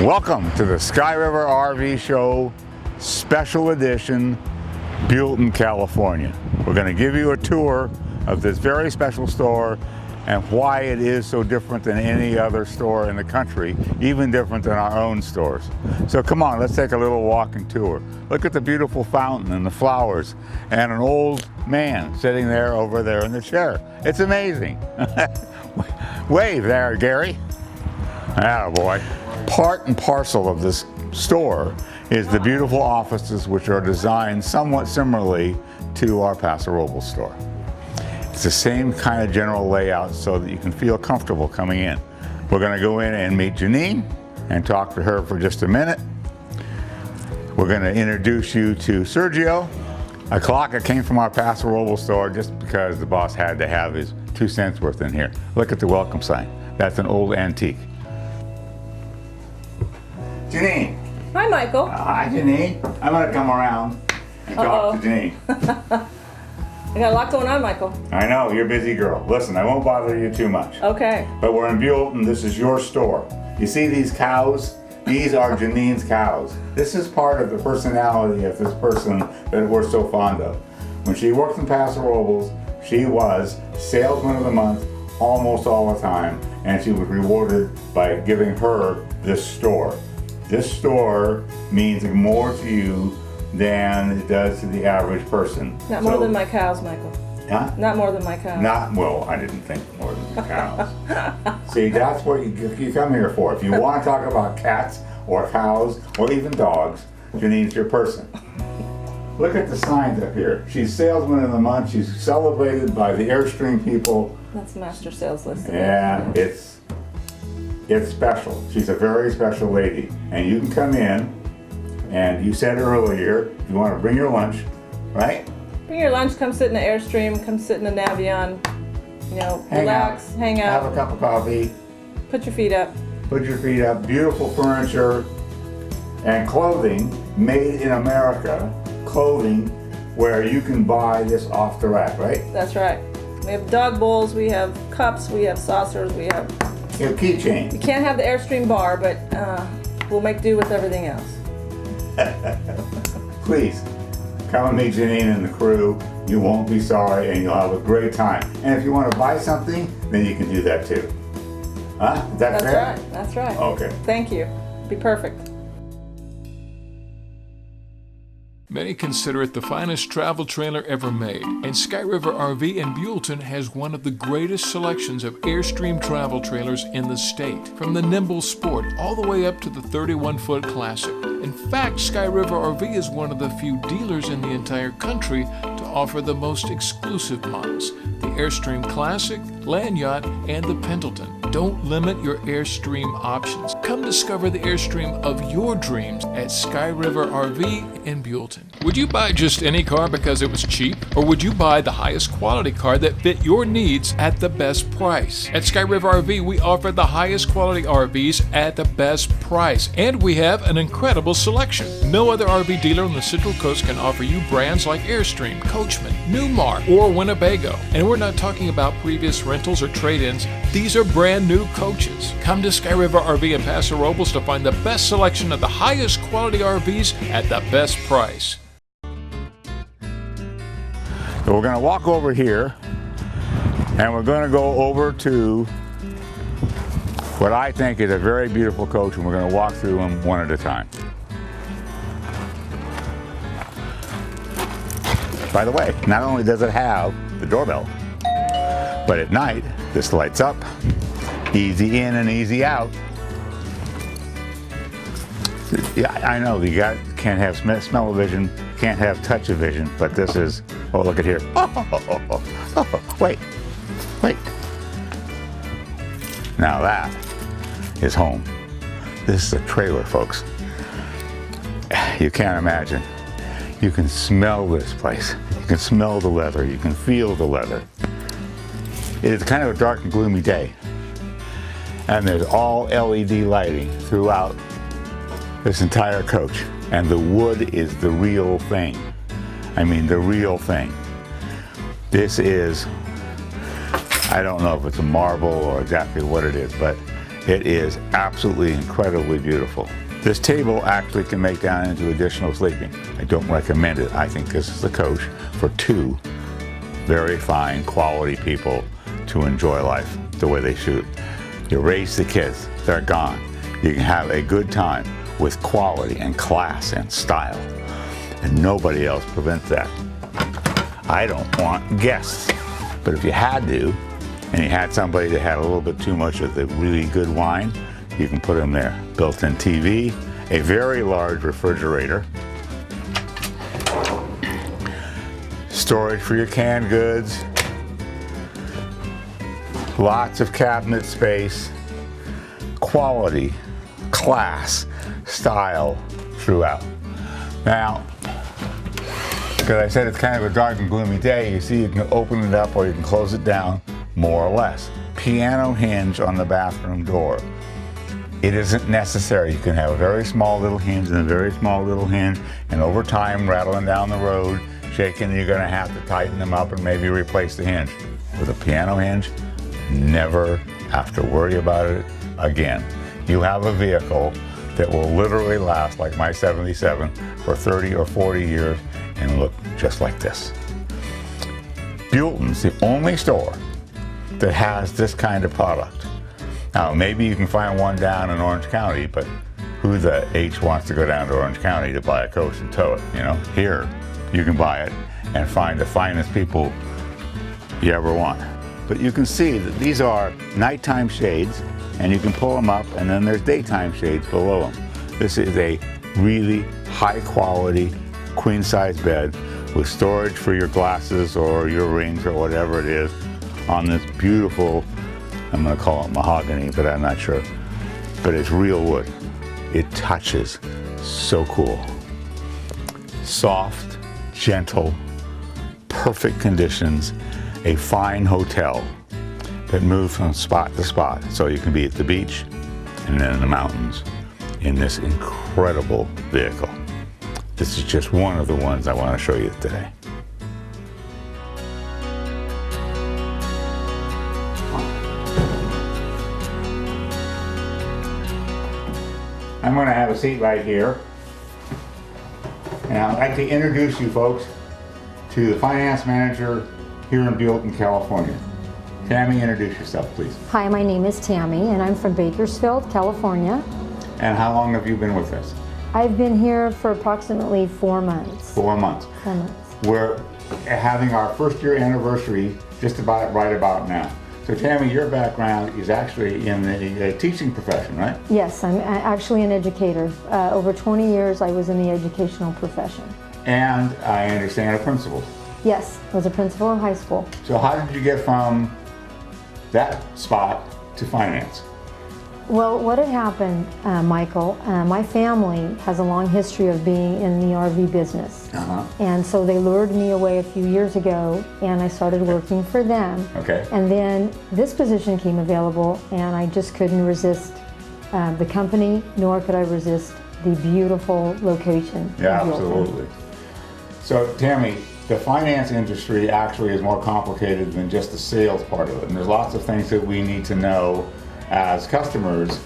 Welcome to the Sky River RV Show Special Edition, Buellton, California. We're going to give you a tour of this very special store and why it is so different than any other store in the country, even different than our own stores. So come on, let's take a little walking tour. Look at the beautiful fountain and the flowers and an old man sitting there over there in the chair. It's amazing. Wave there, Gary. Attaboy. Part and parcel of this store is the beautiful offices which are designed somewhat similarly to our Paso Robles store. It's the same kind of general layout so that you can feel comfortable coming in. We're going to go in and meet Janine and talk to her for just a minute. We're going to introduce you to Sergio, a clock that came from our Paso Robles store just because the boss had to have his 2 cents worth in here. Look at the welcome sign. That's an old antique. Janine. Hi, Michael. Hi, Janine. I'm going to come around and talk to Janine. I got a lot going on, Michael. I know, you're a busy girl. Listen, I won't bother you too much. Okay. But we're in Buellton. This is your store. You see these cows? These are Janine's cows. This is part of the personality of this person that we're so fond of. When she worked in Paso Robles, she was Salesman of the Month almost all the time, and she was rewarded by giving her this store. This store means more to you than it does to the average person. Not more than my cows, Michael. Huh? Not more than my cows. Well, I didn't think more than the cows. See, that's what you come here for. If you want to talk about cats or cows or even dogs, Janine's your person. Look at the signs up here. She's Salesman of the Month. She's celebrated by the Airstream people. That's master sales list. Yeah, it's special. She's a very special lady. And you can come in, and you said earlier, you want to bring your lunch, right? Bring your lunch, come sit in the Airstream, come sit in the Navion, relax, hang out. Have a cup of coffee. Put your feet up. Put your feet up. Beautiful furniture and clothing made in America. Clothing where you can buy this off the rack, right? That's right. We have dog bowls, we have cups, we have saucers, we have keychains. You can't have the Airstream bar, but we'll make do with everything else. Please, come and meet Janine and the crew. You won't be sorry and you'll have a great time. And if you want to buy something, then you can do that too. Huh? Is that fair? That's right. That's right. Okay. Thank you. Be perfect. Many consider it the finest travel trailer ever made, and Sky River RV in Buellton has one of the greatest selections of Airstream travel trailers in the state, from the Nimble Sport all the way up to the 31-foot Classic. In fact, Sky River RV is one of the few dealers in the entire country to offer the most exclusive models, the Airstream Classic, Land Yacht, and the Pendleton. Don't limit your Airstream options. Come discover the Airstream of your dreams at Sky River RV in Buellton. Would you buy just any car because it was cheap? Or would you buy the highest quality car that fit your needs at the best price? At Sky River RV, we offer the highest quality RVs at the best price, and we have an incredible selection. No other RV dealer on the Central Coast can offer you brands like Airstream, Coachman, Newmar, or Winnebago. And we're not talking about previous rentals or trade-ins. These are brand new coaches. Come to Sky River RV in Paso Robles to find the best selection of the highest quality RVs at the best price. So we're going to walk over here and we're going to go over to what I think is a very beautiful coach, and we're going to walk through them one at a time. By the way, not only does it have the doorbell, but at night this lights up, easy in and easy out. Yeah, I know you can't have smell-o-vision, can't have touch-o-vision, but this is, oh, look at here. Wait. Now that is home. This is a trailer, folks. You can't imagine. You can smell this place. You can smell the leather. You can feel the leather. It is kind of a dark and gloomy day. And there's all LED lighting throughout this entire coach. And the wood is the real thing. I mean, the real thing. This is, I don't know if it's a marble or exactly what it is, but It is absolutely incredibly beautiful. This table actually can make down into additional sleeping. I don't recommend it. I think this is the coach for two very fine quality people to enjoy life the way they should. You raise the kids, they're gone. You can have a good time with quality and class and style. And nobody else prevents that. I don't want guests. But if you had to, and you had somebody that had a little bit too much of the really good wine, you can put them there. Built-in TV, a very large refrigerator, storage for your canned goods, lots of cabinet space, quality, class, style throughout. Now, because I said it's kind of a dark and gloomy day, you see you can open it up or you can close it down, more or less. Piano hinge on the bathroom door. It isn't necessary. You can have a very small little hinge and a very small little hinge, and over time, rattling down the road, shaking, you're going to have to tighten them up and maybe replace the hinge. With a piano hinge, never have to worry about it again. You have a vehicle that will literally last, like my 77, for 30 or 40 years and look just like this. Buellton's the only store that has this kind of product. Now, maybe you can find one down in Orange County, but who the H wants to go down to Orange County to buy a coach and tow it, you know? Here, you can buy it and find the finest people you ever want. But you can see that these are nighttime shades, and you can pull them up, and then there's daytime shades below them. This is a really high quality queen size bed with storage for your glasses or your rings or whatever it is on this beautiful, I'm going to call it mahogany, but I'm not sure, but it's real wood. It touches so cool. Soft, gentle, perfect conditions, a fine hotel that moves from spot to spot. So you can be at the beach and then in the mountains in this incredible vehicle. This is just one of the ones I want to show you today. I'm going to have a seat right here. And I'd like to introduce you folks to the finance manager here in Buellton, California. Tammy, introduce yourself, please. Hi, my name is Tammy, and I'm from Bakersfield, California. And how long have you been with us? I've been here for approximately 4 months. 4 months. 4 months. We're having our first year anniversary just about right about now. So Tammy, your background is actually in the teaching profession, right? Yes, I'm actually an educator. Over 20 years I was in the educational profession. And I understand a principal. Yes, I was a principal in high school. So how did you get from that spot to finance? Well, what had happened, Michael, my family has a long history of being in the RV business. And so they lured me away a few years ago, and I started working for them. Okay. And then this position came available, and I just couldn't resist the company, nor could I resist the beautiful location. Yeah, absolutely. So Tammy, the finance industry actually is more complicated than just the sales part of it. And there's lots of things that we need to know as customers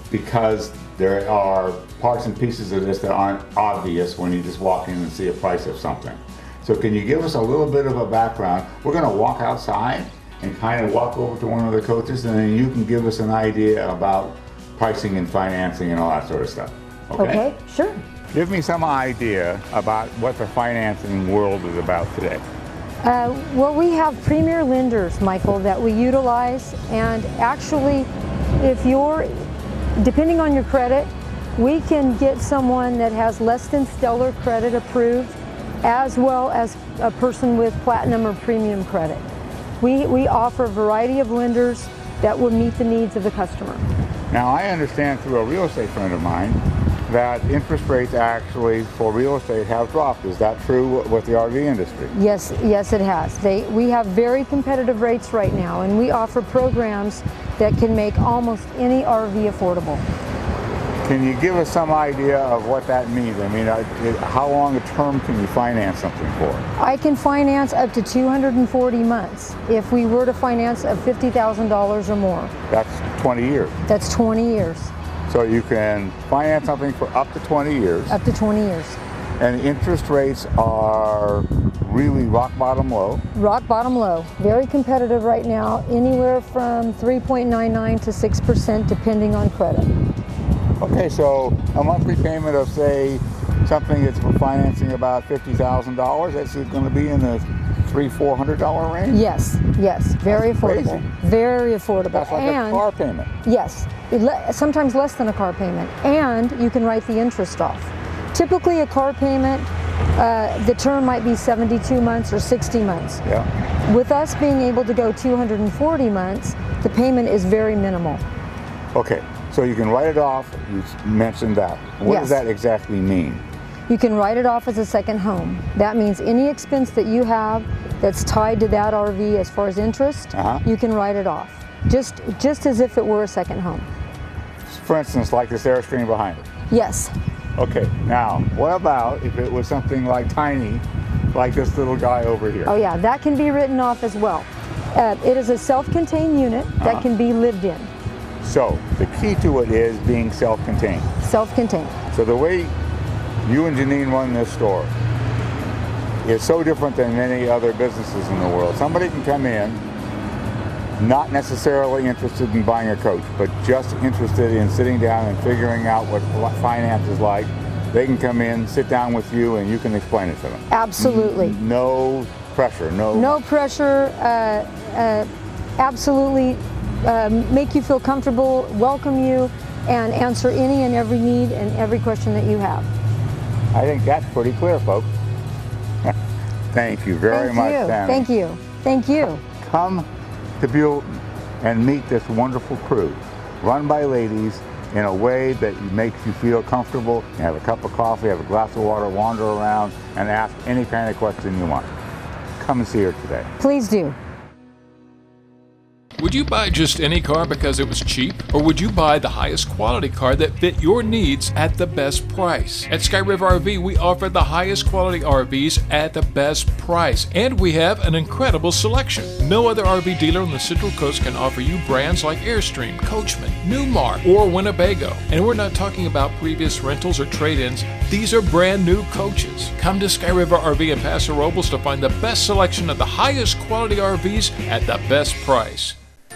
because there are parts and pieces of this that aren't obvious when you just walk in and see a price of something. So can you give us a little bit of a background? We're going to walk outside and kind of walk over to one of the coaches, and then you can give us an idea about pricing and financing and all that sort of stuff. Okay, sure. Give me some idea about what the financing world is about today. Well, we have premier lenders, Michael, that we utilize, and actually, if you're, depending on your credit, we can get someone that has less than stellar credit approved, as well as a person with platinum or premium credit. We offer a variety of lenders that will meet the needs of the customer. Now, I understand through a real estate friend of mine that interest rates actually for real estate have dropped. Is that true with the RV industry? Yes, it has. We have very competitive rates right now, and we offer programs that can make almost any RV affordable. Can you give us some idea of what that means? I mean, how long a term can you finance something for? I can finance up to 240 months if we were to finance of $50,000 or more. That's 20 years. That's 20 years. So you can finance something for up to 20 years. Up to 20 years. And interest rates are really rock bottom low. Rock bottom low. Very competitive right now, anywhere from 3.99 to 6% depending on credit. Okay, so a monthly payment of, say, something that's for financing about $50,000, that's going to be in the $300-400 range? Yes, yes, very That's affordable. crazy. Very affordable. That's like a car payment. Yes, sometimes less than a car payment, and you can write the interest off. Typically a car payment, the term might be 72 months or 60 months. Yeah. With us being able to go 240 months, the payment is very minimal. Okay, so you can write it off, you mentioned that. What Yes. does that exactly mean? You can write it off as a second home. That means any expense that you have that's tied to that RV as far as interest, you can write it off. Just as if it were a second home. For instance, like this Airstream behind it. Yes. Okay, now, what about if it was something like tiny, like this little guy over here? Oh yeah, that can be written off as well. It is a self-contained unit that can be lived in. So, the key to it is being self-contained. Self-contained. So the way you and Janine run this store is so different than many other businesses in the world. Somebody can come in, not necessarily interested in buying a coach, but just interested in sitting down and figuring out what finance is like. They can come in, sit down with you, and you can explain it to them. Absolutely. No pressure, No pressure. Absolutely make you feel comfortable, welcome you, and answer any and every need and every question that you have. I think that's pretty clear, folks. Thank you very much, Tammy. Thank you. Thank you. Come to Buellton and meet this wonderful crew, run by ladies in a way that makes you feel comfortable. You have a cup of coffee, have a glass of water, wander around, and ask any kind of question you want. Come and see her today. Please do. Would you buy just any car because it was cheap? Or would you buy the highest quality car that fit your needs at the best price? At Sky River RV, we offer the highest quality RVs at the best price, and we have an incredible selection. No other RV dealer on the Central Coast can offer you brands like Airstream, Coachman, Newmar, or Winnebago. And we're not talking about previous rentals or trade-ins. These are brand new coaches. Come to Sky River RV in Paso Robles to find the best selection of the highest quality RVs at the best price.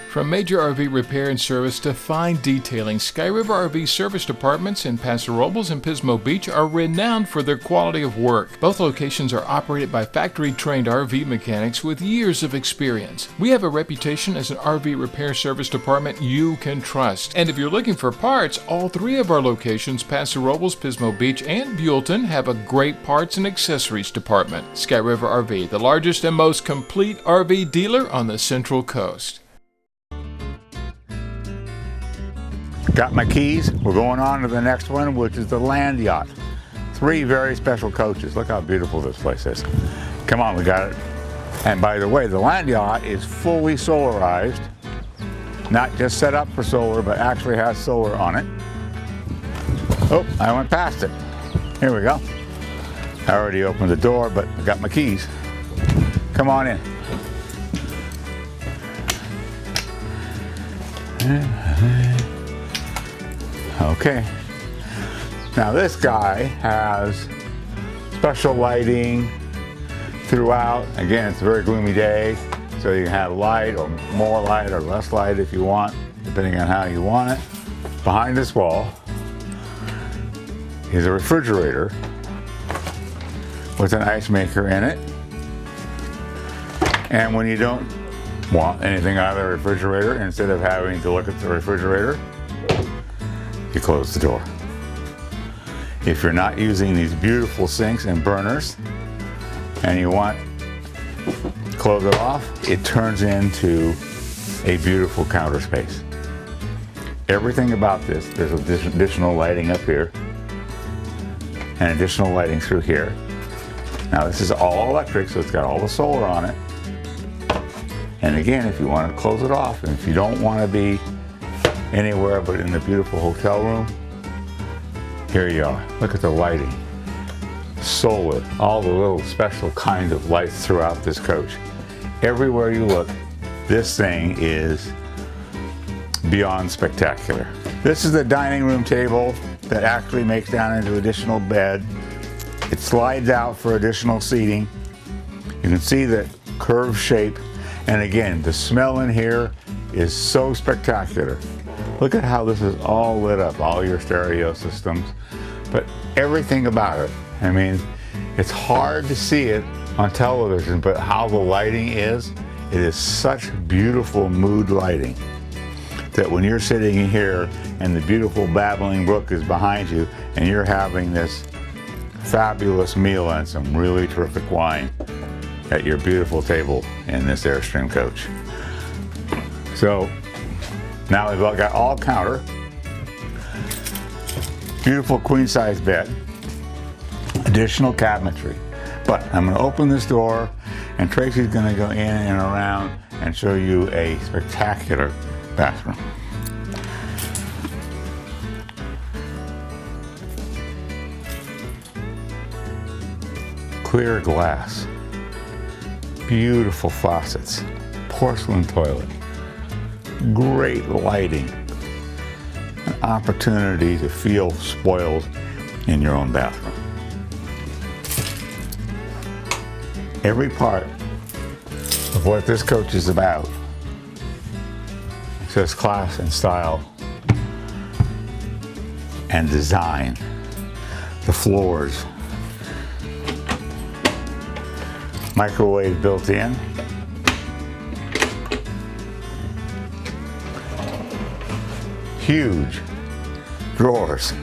From major RV repair and service to fine detailing, Sky River RV service departments in Paso Robles and Pismo Beach are renowned for their quality of work. Both locations are operated by factory-trained RV mechanics with years of experience. We have a reputation as an RV repair service department you can trust. And if you're looking for parts, all three of our locations, Paso Robles, Pismo Beach, and Buellton, have a great parts and accessories department. Sky River RV, the largest and most complete RV dealer on the Central Coast. Got my keys. We're going on to the next one, which is the Land Yacht. 3 very special coaches. Look how beautiful this place is. Come on, we got it. And by the way, the Land Yacht is fully solarized. Not just set up for solar, but actually has solar on it. Oh, I went past it. Here we go. I already opened the door, but I got my keys. Come on in. Okay, now this guy has special lighting throughout. Again, it's a very gloomy day, so you can have light or more light or less light if you want, depending on how you want it. Behind this wall is a refrigerator with an ice maker in it. And when you don't want anything out of the refrigerator, instead of having to look at the refrigerator, you close the door. If you're not using these beautiful sinks and burners and you want to close it off, it turns into a beautiful counter space. Everything about this, there's additional lighting up here and additional lighting through here. Now this is all electric, so it's got all the solar on it. And again, if you want to close it off, and if you don't want to be anywhere but in the beautiful hotel room, Here you are. Look at the lighting. Solar, all the little special kinds of lights throughout this coach. Everywhere you look, this thing is beyond spectacular. This is the dining room table that actually makes down into additional bed. It slides out for additional seating. You can see the curved shape. And again, the smell in here is so spectacular. Look at how this is all lit up, all your stereo systems, but everything about it. I mean, it's hard to see it on television, but how the lighting is, it is such beautiful mood lighting that when you're sitting here and the beautiful babbling brook is behind you and you're having this fabulous meal and some really terrific wine at your beautiful table in this Airstream coach. So now we've got all counter, beautiful queen size bed, additional cabinetry. But I'm going to open this door and Tracy's going to go in and around and show you a spectacular bathroom. Clear glass, beautiful faucets, porcelain toilet, great lighting, an opportunity to feel spoiled in your own bathroom. Every part of what this coach is about says class and style and design. The floors, microwave built in, huge drawers,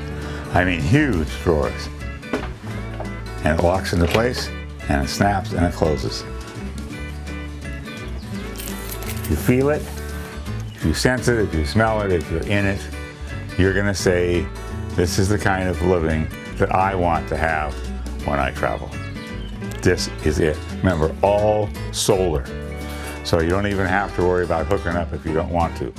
I mean huge drawers, and it locks into place and it snaps and it closes. If you feel it, if you sense it, if you smell it, if you're in it, you're gonna say, this is the kind of living that I want to have when I travel. This is it. Remember, all solar. So you don't even have to worry about hooking up if you don't want to.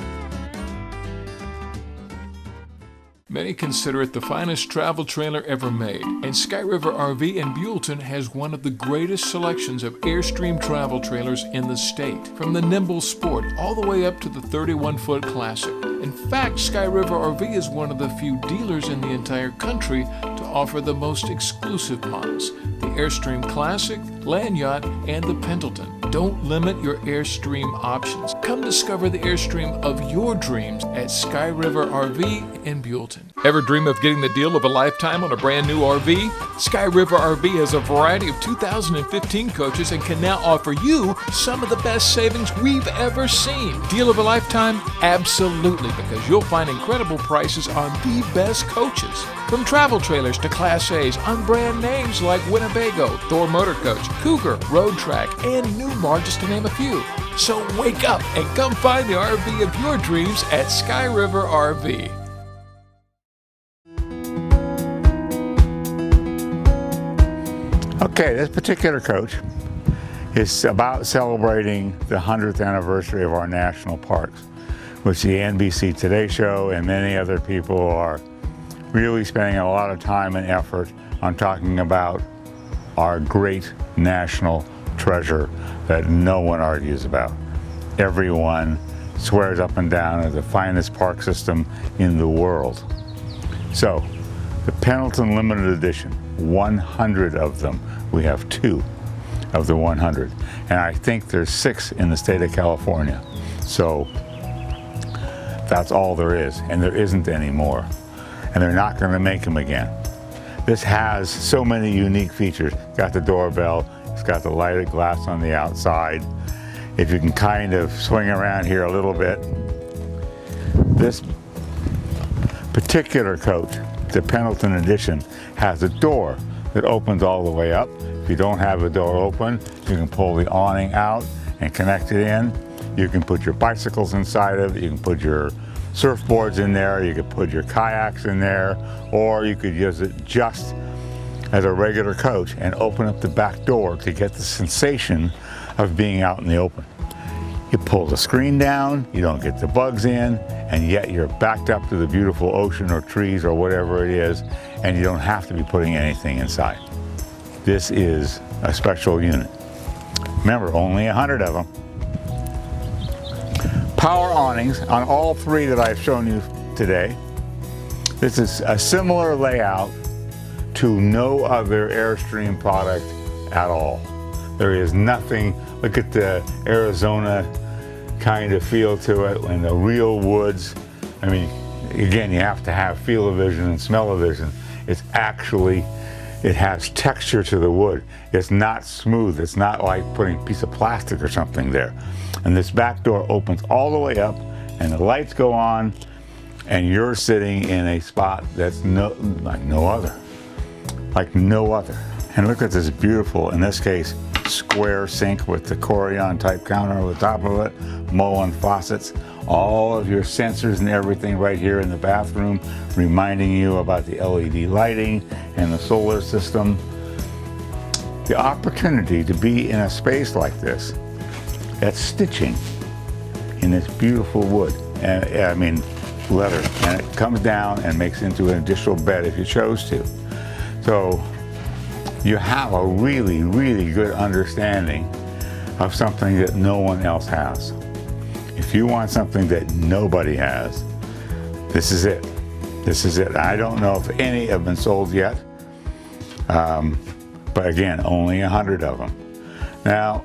Many consider it the finest travel trailer ever made, and Sky River RV in Buellton has one of the greatest selections of Airstream travel trailers in the state, from the Nimble Sport all the way up to the 31-foot Classic. In fact, Sky River RV is one of the few dealers in the entire country to offer the most exclusive models, the Airstream Classic, Land Yacht, and the Pendleton. Don't limit your Airstream options. Come discover the Airstream of your dreams at Sky River RV in Buellton. Ever dream of getting the deal of a lifetime on a brand new RV? Sky River RV has a variety of 2015 coaches and can now offer you some of the best savings we've ever seen. Deal of a lifetime? Absolutely, because you'll find incredible prices on the best coaches. From travel trailers to Class A's on brand names like Winnebago, Thor Motor Coach, Cougar, Road Track, and Newmar, just to name a few. So wake up and come find the RV of your dreams at Sky River RV. Okay, this particular coach is about celebrating the 100th anniversary of our national parks, which the NBC Today Show and many other people are really spending a lot of time and effort on talking about our great national treasure that no one argues about. Everyone swears up and down as the finest park system in the world. So, the Pendleton Limited Edition, 100 of them. We have 2 of the 100. And I think there's 6 in the state of California. So that's all there is, and there isn't any more. And they're not going to make them again. This has so many unique features. It's got the doorbell, it's got the lighted glass on the outside. If you can kind of swing around here a little bit, this particular coach, the Pendleton Edition, has a door that opens all the way up. If you don't have the door open, you can pull the awning out and connect it in. You can put your bicycles inside of it, you can put your surfboards in there, you could put your kayaks in there, or you could use it just as a regular coach and open up the back door to get the sensation of being out in the open. You pull the screen down, you don't get the bugs in, and yet you're backed up to the beautiful ocean or trees or whatever it is, and you don't have to be putting anything inside. This is a special unit. Remember, only 100 of them. Power awnings on all three that I've shown you today. This is a similar layout to no other Airstream product at all. There is nothing, look at the Arizona kind of feel to it, and the real woods. I mean, again, you have to have feel-o-vision and smell-o-vision. It's actually, it has texture to the wood. It's not smooth. It's not like putting a piece of plastic or something there. And this back door opens all the way up, and the lights go on, and you're sitting in a spot that's like no other. Like no other. And look at this beautiful, in this case, square sink with the Corian type counter over the top of it, Mullen faucets, all of your sensors and everything right here in the bathroom, reminding you about the LED lighting and the solar system. The opportunity to be in a space like this, that's stitching in this beautiful wood, and I mean leather, and it comes down and makes into an additional bed if you chose to. So you have a really, really good understanding of something that no one else has. If you want something that nobody has, this is it. This is it. I don't know if any have been sold yet, but again, only 100 of them. Now,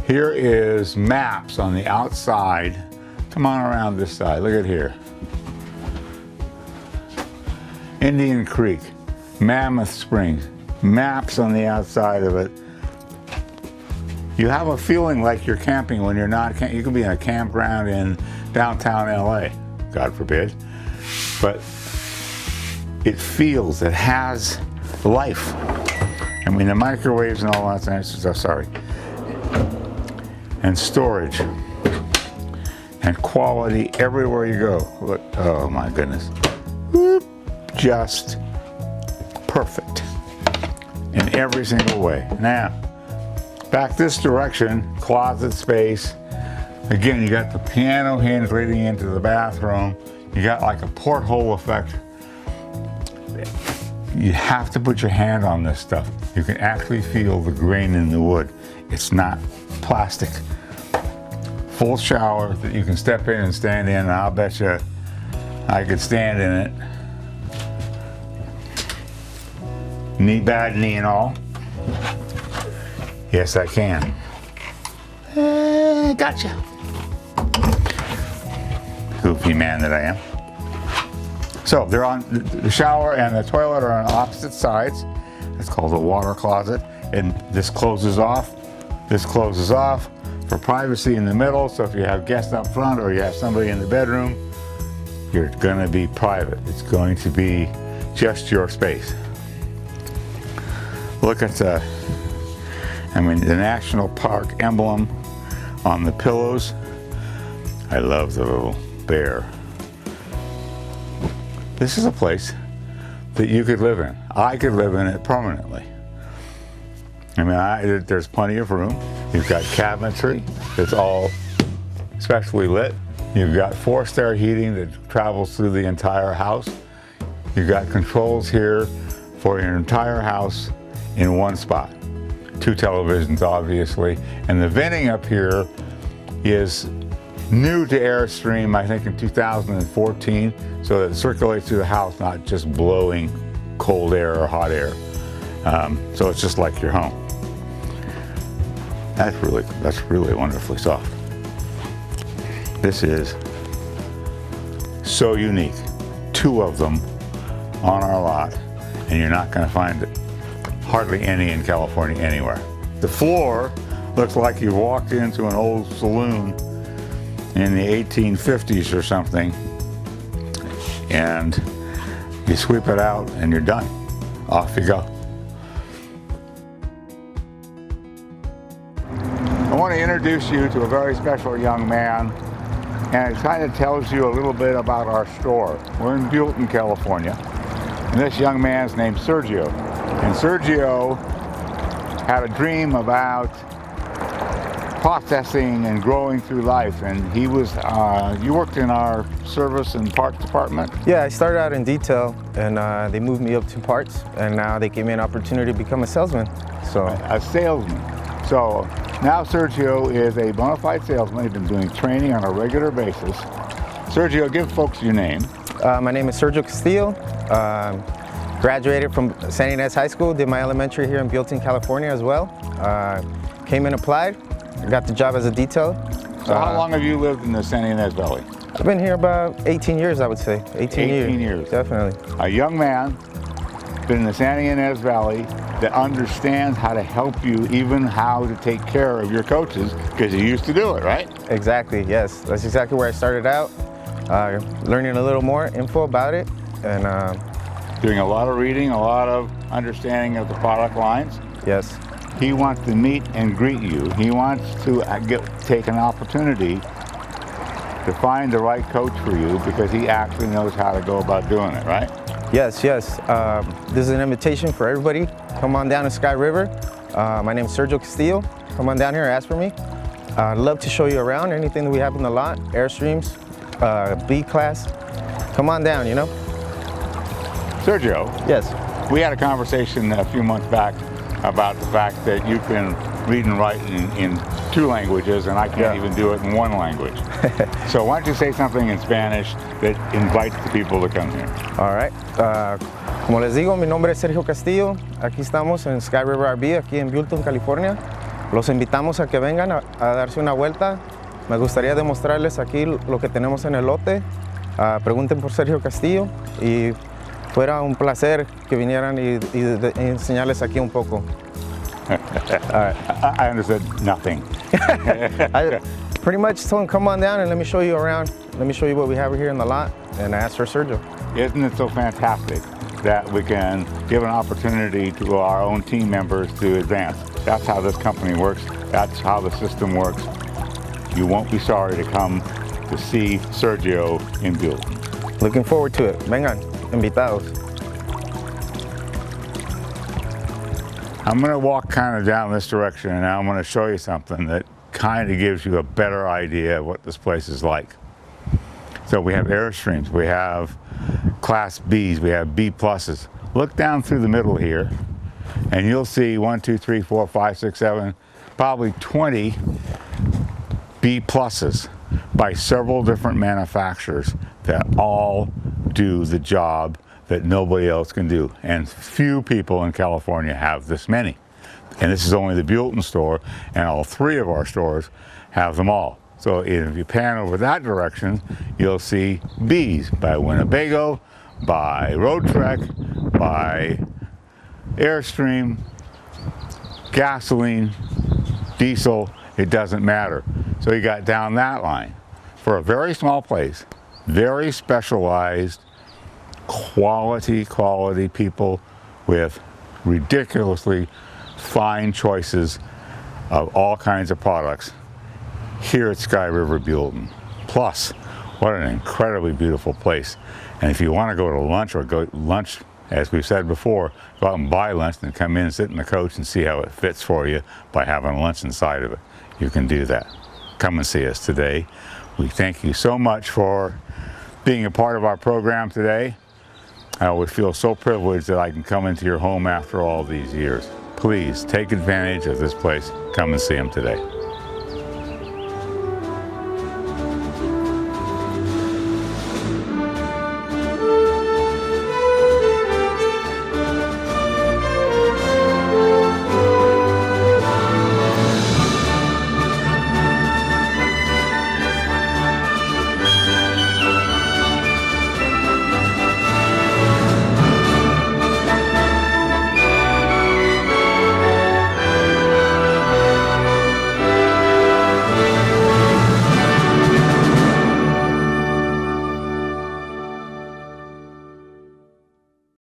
here is maps on the outside. Come on around this side. Look at here. Indian Creek, Mammoth Springs, maps on the outside of it. You have a feeling like you're camping when you're not. You can be in a campground in downtown LA, God forbid, but it feels, it has life. I mean, the microwaves and all that stuff, sorry. And storage and quality everywhere you go. Look, oh my goodness. Whoop, just perfect in every single way. Now, back this direction, closet space. Again, you got the piano hinge leading into the bathroom. You got like a porthole effect. You have to put your hand on this stuff. You can actually feel the grain in the wood. It's not plastic. Full shower that you can step in and stand in, and I'll bet you I could stand in it. Bad knee and all. Yes, I can. Gotcha. Goofy man that I am. So they're on, the shower and the toilet are on opposite sides. It's called a water closet, and this closes off. This closes off for privacy in the middle, so if you have guests up front or you have somebody in the bedroom, you're going to be private. It's going to be just your space. Look at the, I mean, the National Park emblem on the pillows. I love the little bear. This is a place that you could live in. I could live in it permanently. I mean, there's plenty of room. You've got cabinetry that's all specially lit. You've got forced air heating that travels through the entire house. You've got controls here for your entire house in one spot. 2 televisions, obviously. And the venting up here is new to Airstream, I think in 2014, so that it circulates through the house, not just blowing cold air or hot air. So it's just like your home. That's really wonderfully soft. This is so unique. 2 of them on our lot, and you're not going to find hardly any in California anywhere. The floor looks like you walked into an old saloon in the 1850s or something, and you sweep it out and you're done. Off you go. I want to introduce you to a very special young man, and it kind of tells you a little bit about our store. We're in Buellton, California, and this young man's named Sergio. And Sergio had a dream about processing and growing through life. And he was, you worked in our service and parts department? Yeah, I started out in detail, and they moved me up to parts, and now they gave me an opportunity to become a salesman. So A salesman. So now Sergio is a bona fide salesman. He's been doing training on a regular basis. Sergio, give folks your name. my name is Sergio Castillo. Graduated from San Ynez High School, did my elementary here in Buellton, California as well. Came and applied, got the job as a detailer. So how long have you lived in the San Ynez Valley? I've been here about 18 years, I would say. 18 years. Definitely. A young man, been in the San Ynez Valley, that understands how to help you, even how to take care of your coaches, because you used to do it, right? Exactly, yes. That's exactly where I started out. Learning a little more info about it, and Doing a lot of reading, a lot of understanding of the product lines. yes. He wants to meet and greet you. He wants to take an opportunity to find the right coach for you, because he actually knows how to go about doing it, right? Yes, yes. This is an invitation for everybody. Come on down to Sky River. My name is Sergio Castillo. Come on down here, ask for me. I'd love to show you around anything that we have in the lot. Airstreams, B-Class. Come on down, you know? Sergio, Yes. we had a conversation a few months back about the fact that you can read and write in 2 languages, and I can't Yeah. even do it in 1 language. So why don't you say something in Spanish that invites the people to come here? All right. Como les digo, mi nombre es Sergio Castillo. Aquí estamos en Sky River RV, aquí en Buellton, California. Los invitamos a que vengan a darse una vuelta. Me gustaría demostrarles aquí lo que tenemos en el lote. Pregunten por Sergio Castillo y fuera un placer que vinieran y enseñarles aquí un poco. I understood nothing. I pretty much told them, come on down and let me show you around. Let me show you what we have here in the lot. And I asked for Sergio. Isn't it so fantastic that we can give an opportunity to our own team members to advance? That's how this company works. That's how the system works. You won't be sorry to come to see Sergio in Buellton. Looking forward to it. Vengan, invitados. I'm going to walk kind of down this direction, and now I'm going to show you something that kind of gives you a better idea of what this place is like. So we have Airstreams, we have Class Bs, we have B pluses. Look down through the middle here, and you'll see 1, 2, 3, 4, 5, 6, 7, probably 20 B pluses by several different manufacturers that all do the job that nobody else can do. And few people in California have this many. And this is only the Buellton store, and all 3 of our stores have them all. So if you pan over that direction, you'll see Bs by Winnebago, by Road Trek, by Airstream, gasoline, diesel, it doesn't matter. So you got down that line. For a very small place, very specialized, quality people with ridiculously fine choices of all kinds of products here at Sky River Buellton. Plus, what an incredibly beautiful place. And if you want to go to lunch, or go lunch, as we've said before, go out and buy lunch and come in and sit in the coach and see how it fits for you by having lunch inside of it. You can do that. Come and see us today. We thank you so much for being a part of our program today. I always feel so privileged that I can come into your home after all these years. Please take advantage of this place. Come and see them today.